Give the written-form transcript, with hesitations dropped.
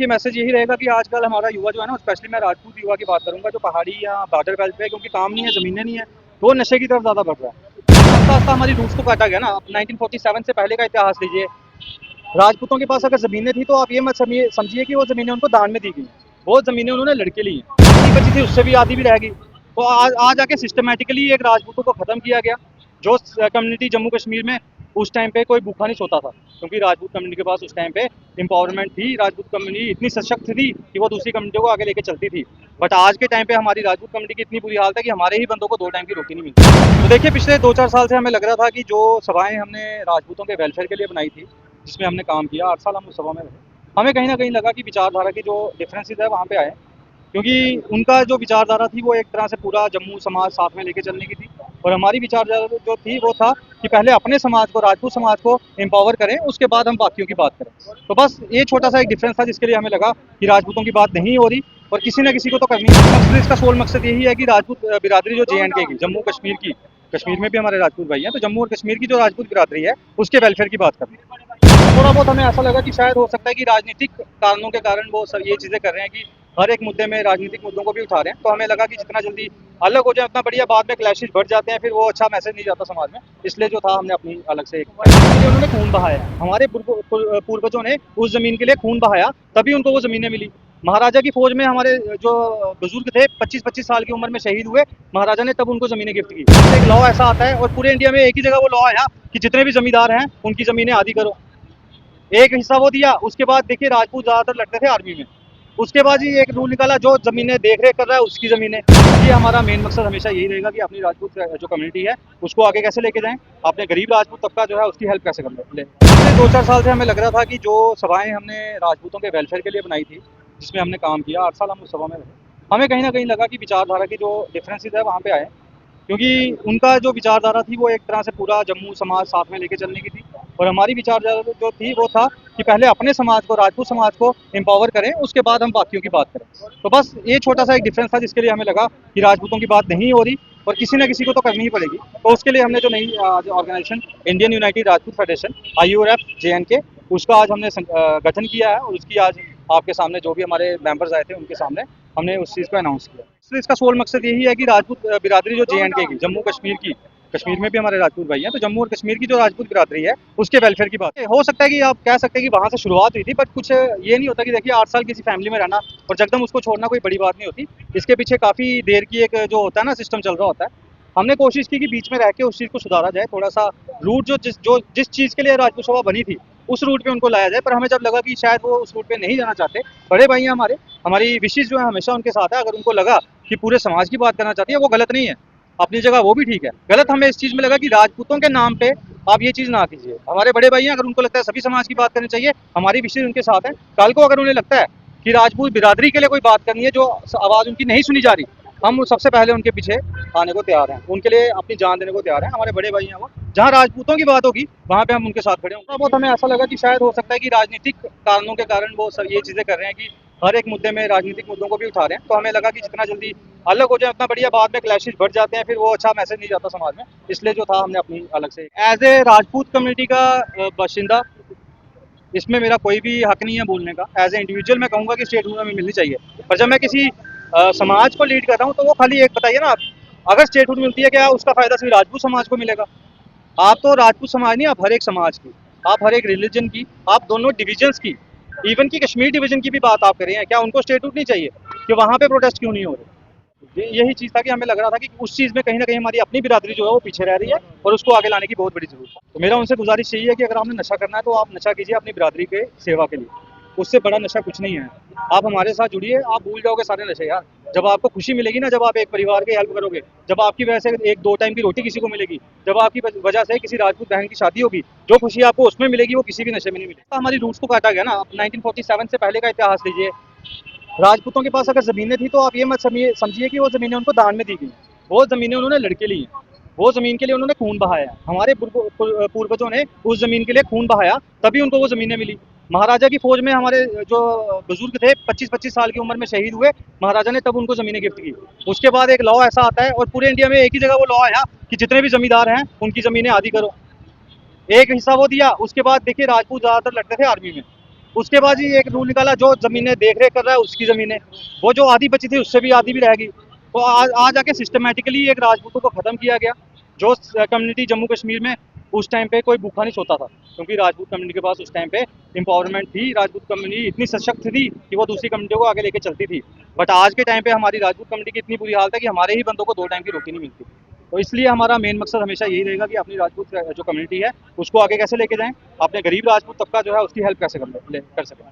देखिए मैसेज यही रहेगा कि आजकल हमारा युवा जो है ना, स्पेशली मैं राजपूत युवा की बात करूंगा, जो पहाड़ी या बॉर्डर बेल्ट पे है, क्योंकि काम नहीं है, ज़मीनें नहीं है, तो वो नशे की तरफ ज़्यादा बढ़ रहा है। आस्ता आस्ता हमारी रूट्स को काटा गया ना। आप 1947 से पहले का इतिहास लीजिए। राजपूतों के पास अगर ज़मीनें थी तो आप ये मत समझिए कि वो ज़मीनें उनको दान में दी गई। वो ज़मीनें उन्होंने लड़के ली हैं, आधी बची थी उससे भी आधी भी रहेगी। तो आज आके सिस्टमेटिकली एक राजपूतों को ख़त्म किया गया। जो कम्युनिटी जम्मू कश्मीर में उस टाइम पे कोई भूखा नहीं सोता था, क्योंकि राजपूत कम्युनिटी के पास उस टाइम पे एम्पावरमेंट थी। राजपूत कम्युनिटी इतनी सशक्त थी कि वो दूसरी कम्युनिटियों को आगे लेके चलती थी। बट आज के टाइम पे हमारी राजपूत कम्युनिटी की इतनी बुरी हालत है कि हमारे ही बंदों को 2 टाइम की रोटी नहीं मिलती। तो देखिए पिछले 2-4 साल से हमें लग रहा था कि जो सभाएं हमने राजपूतों के वेलफेयर के लिए बनाई थी, जिसमें हमने काम किया, 8 साल हम उस सभा में रहे, हमें कहीं न कहीं लगा कि विचारधारा की जो डिफरेंसेस है वहाँ पे आए। क्योंकि उनका जो विचारधारा थी वो एक तरह से पूरा जम्मू समाज साथ में लेके चलने की थी, और हमारी विचारधारा जो थी वो था कि पहले अपने समाज को, राजपूत समाज को एम्पावर करें, उसके बाद हम बाकियों की बात करें। तो बस ये छोटा सा एक डिफरेंस था जिसके लिए हमें लगा कि राजपूतों की बात नहीं हो रही, और किसी न किसी को तो करनी है। मकसद, इसका सोल मकसद यही है कि राजपूत बिरादरी जो JNK की, जम्मू कश्मीर की, कश्मीर में भी हमारे राजपूत भाई हैं, तो जम्मू और कश्मीर की जो राजपूत बिरादरी है उसके वेलफेयर की बात करनी है। थोड़ा बहुत हमें ऐसा लगा कि शायद हो सकता है कि राजनीतिक कारणों के कारण वो सब ये चीज़ें कर रहे हैं कि हर एक मुद्दे में राजनीतिक मुद्दों को भी उठा रहे हैं। तो हमें लगा कि जितना जल्दी अलग हो जाए उतना बढ़िया, बाद में क्लैशेस बढ़ जाते हैं, फिर वो अच्छा मैसेज नहीं जाता समाज में। इसलिए जो था हमने अपनी अलग से एक उन्होंने खून बहाया, हमारे पूर्वजों ने उस ज़मीन के लिए खून बहाया, तभी उनको वो ज़मीनें मिली। महाराजा की फौज में हमारे जो बुजुर्ग थे 25-25 साल की उम्र में शहीद हुए, महाराजा ने तब उनको ज़मीनें गिफ्ट की। एक लॉ ऐसा आता है और पूरे इंडिया में एक ही जगह वो लॉ आया कि जितने भी ज़मींदार हैं उनकी ज़मीनें आधी करो। एक हिस्सा वो दिया। उसके बाद देखिए राजपूत ज़्यादातर लड़ते थे आर्मी में। उसके बाद ही एक रूल निकाला, जो ज़मीनें देख रेख कर रहा है उसकी ज़मीनें। ये हमारा मेन मकसद हमेशा यही रहेगा कि अपनी राजपूत जो कम्युनिटी है उसको आगे कैसे लेके जाएं, अपने गरीब राजपूत तबका जो है उसकी हेल्प कैसे कर ले। पिछले 2-4 साल से हमें लग रहा था कि जो सभाएं हमने राजपूतों के वेलफेयर के लिए बनाई थी, जिसमें हमने काम किया, 8 साल हम उस सभा में रहे, हमें कहीं ना कहीं लगा कि विचारधारा की जो डिफरेंसेस है वहाँ पे आए। क्योंकि उनका जो विचारधारा थी वो एक तरह से पूरा जम्मू समाज साथ में लेके चलने की थी, और हमारी विचारधारा जो थी वो था कि पहले अपने समाज को, राजपूत समाज को एम्पावर करें, उसके बाद हम बाकियों की बात करें। तो बस ये छोटा सा एक डिफरेंस था जिसके लिए हमें लगा कि राजपूतों की बात नहीं हो रही, और किसी न किसी को तो करनी ही पड़ेगी। तो उसके लिए हमने जो नई organisation Indian United Rajput Federation IURF JNK, उसका आज हमने गठन किया है, और उसकी आज आपके सामने जो भी हमारे मेंबर्स आए थे उनके सामने हमने उस चीज़ को अनाउंस किया। तो इसका सोल मकसद यही है कि राजपूत बिरादरी जो JNK की, जम्मू कश्मीर की, कश्मीर में भी हमारे राजपूत भाई हैं, तो जम्मू और कश्मीर की जो राजपूत बिरादरी है उसके वेलफेयर की बात हो सकता है कि आप कह सकते हैं कि वहाँ से शुरुआत हुई थी, बट कुछ ये नहीं होता कि देखिए 8 साल किसी फैमिली में रहना और जकदम उसको छोड़ना कोई बड़ी बात नहीं होती। इसके पीछे काफ़ी देर की एक जो होता है ना, सिस्टम चल रहा होता है। हमने कोशिश की कि बीच में रह के उस चीज़ को सुधारा जाए, थोड़ा सा रूट जिस चीज़ के लिए राजपूत सभा बनी थी उस रूट पे उनको लाया जाए। पर हमें जब लगा कि शायद वो उस रूट पे नहीं जाना चाहते, बड़े भाई हैं हमारे, हमारी विशेष जो है हमेशा उनके साथ है। अगर उनको लगा कि पूरे समाज की बात करना चाहती है, वो गलत नहीं है, अपनी जगह वो भी ठीक है। गलत हमें इस चीज़ में लगा कि राजपूतों के नाम पे आप ये चीज़ ना कीजिए। हमारे बड़े भाई हैं, अगर उनको लगता है सभी समाज की बात करनी चाहिए, हमारी विशेष उनके साथ है। कल को अगर उन्हें लगता है कि राजपूत बिरादरी के लिए कोई बात करनी है, जो आवाज़ उनकी नहीं सुनी जा रही, हम सबसे पहले उनके पीछे आने को तैयार हैं, उनके लिए अपनी जान देने को तैयार हैं। हमारे बड़े भाई हैं वो, जहाँ राजपूतों की बात होगी वहाँ पे हम उनके साथ खड़े होंगे। बहुत हमें ऐसा लगा कि शायद हो सकता है कि राजनीतिक कारणों के कारण वो सब ये चीज़ें कर रहे हैं कि हर एक मुद्दे में राजनीतिक मुद्दों को भी उठा रहे हैं। तो हमें लगा कि जितना जल्दी अलग हो जाए उतना बढ़िया, बाद में क्लैशेस बढ़ जाते हैं, फिर वो अच्छा मैसेज नहीं जाता समाज में। इसलिए जो था हमने अपनी अलग से एज ए राजपूत कम्युनिटी का बाशिंदा, इसमें मेरा कोई भी हक नहीं है बोलने का। एज ए इंडिविजुअल मैं कहूँगा कि स्टेटहुड हमें मिलनी चाहिए, पर जब मैं किसी समाज को लीड कर रहा हूँ तो वो खाली एक बताइए ना आप, अगर स्टेटहुड मिलती है क्या उसका फायदा सिर्फ राजपूत समाज को मिलेगा? आप तो राजपूत समाज नहीं, आप हर एक समाज की, आप हर एक रिलीजन की, आप दोनों डिविजन्स की, इवन की कश्मीर डिवीजन की भी बात आप कर रहे हैं, क्या उनको स्टेटहुड नहीं चाहिए? कि वहाँ पे प्रोटेस्ट क्यों नहीं हो रहे? यही चीज़ था कि हमें लग रहा था कि उस चीज़ में कहीं ना कहीं हमारी अपनी बिरादरी जो है वो पीछे रह रही है, और उसको आगे लाने की बहुत बड़ी जरूरत है। तो मेरा उनसे गुजारिश यही है कि अगर आपने नशा करना है तो आप नशा कीजिए अपनी बिरादरी के सेवा के लिए, उससे बड़ा नशा कुछ नहीं है। आप हमारे साथ जुड़िए, आप भूल जाओगे सारे नशे यार। जब आपको खुशी मिलेगी ना, जब आप एक परिवार की हेल्प करोगे, जब आपकी वजह से एक 2 टाइम की रोटी किसी को मिलेगी, जब आपकी वजह से किसी राजपूत बहन की शादी होगी, जो खुशी आपको उसमें मिलेगी वो किसी भी नशे में नहीं मिलेगी। हमारी रूट्स को काटा गया ना। आप 1947 से पहले का इतिहास लीजिए। राजपूतों के पास अगर ज़मीनें थी तो आप ये मत समझिए कि वो ज़मीनें उनको दान में दी गई। वो ज़मीनें उन्होंने लड़के ली हैं। वो ज़मीन के लिए उन्होंने खून बहाया। हमारे पूर्वजों ने उस ज़मीन के लिए खून बहाया, तभी उनको वो ज़मीनें मिली। महाराजा की फौज में हमारे जो बुजुर्ग थे 25-25 साल की उम्र में शहीद हुए, महाराजा ने तब उनको ज़मीनें गिफ्ट की। उसके बाद एक लॉ ऐसा आता है, और पूरे इंडिया में एक ही जगह वो लॉ आया कि जितने भी ज़मींदार हैं उनकी ज़मीनें आधी करो। एक हिस्सा वो दिया। उसके बाद देखिए राजपूत ज़्यादातर लड़ते थे आर्मी में। उसके बाद ही एक रूल निकाला, जो ज़मीनें देख रेख कर रहा है उसकी ज़मीनें, वो जो आधी बची थी उससे भी आधी भी रहेगी। तो आज आके सिस्टमेटिकली एक राजपूतों को ख़त्म किया गया। जो कम्युनिटी जम्मू कश्मीर में उस टाइम पे कोई भूखा नहीं सोता था, क्योंकि राजपूत कम्युनिटी के पास उस टाइम पे एम्पावरमेंट थी। राजपूत कम्युनिटी इतनी सशक्त थी कि वो दूसरी कम्युनिटियों को आगे लेके चलती थी। बट आज के टाइम पे हमारी राजपूत कम्युनिटी की इतनी बुरी हालत है कि हमारे ही बंदों को 2 टाइम की रोटी नहीं मिलती। तो इसलिए हमारा मेन मकसद हमेशा यही रहेगा कि अपनी राजपूत जो कम्युनिटी है उसको आगे कैसे लेके जाएं, अपने गरीब राजपूत तबका जो है उसकी हेल्प कैसे कर सकें।